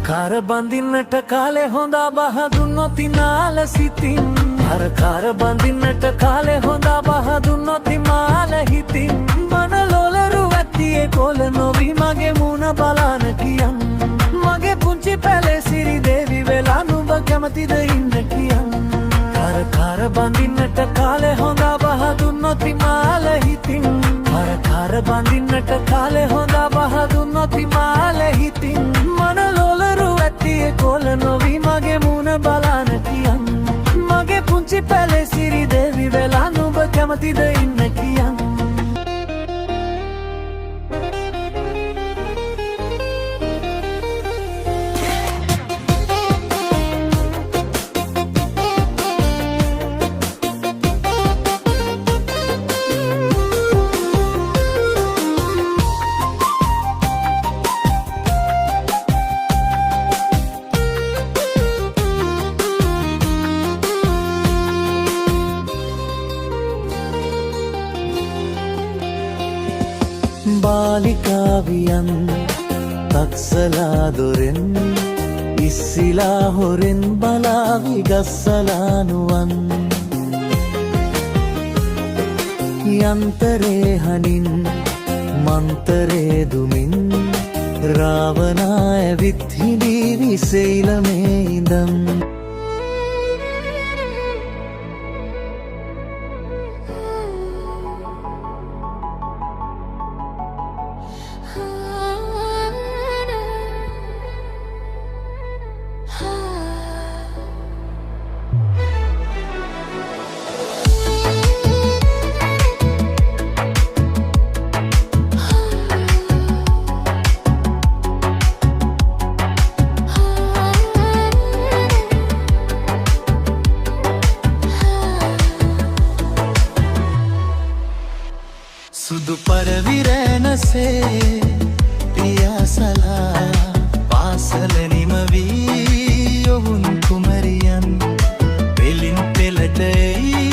කාර බඳින්නට කාලේ හොඳා බහ දුන්නොත් ඉනාල සිතින් කාර බඳින්නට කාලේ හොඳා බහ දුන්නොත් ඉමාල හිතින් මනලොලරු ඇත්තියේ කොල නොවි මගේ මුණ බලාන කියන් මගේ පුංචි පැලේ සිරි දේවි වෙලා නුඹ කැමතිද ඉන්න කියන් කාර බඳින්නට කාලේ හොඳා බහ දුන්නොත් ඉමාල හිතින් කාර බඳින්නට කාලේ හොඳා බහ දුන්නොත් ඉමාල හිතින් මනලොලරු ඇත්තියේ කොල නොවි මගේ මුණ බලාන කියන් මගේ පුංචි පැලේ සිරි දේවි වෙලා නුඹ කැමතිද ඉන්න කියන් बालिकावियन तत्सला दोरेन इस्सिला होरेन बलावि गस्सलानुवन यंतरे हनिन मंतरे दुमिन रावणाय विद्धिदी विशैलमे इदं සුදු පරවිරැනසේ පියාසලා පාසල නිමවී යොවුන් කුමරියන් පෙලින් පෙළට එයි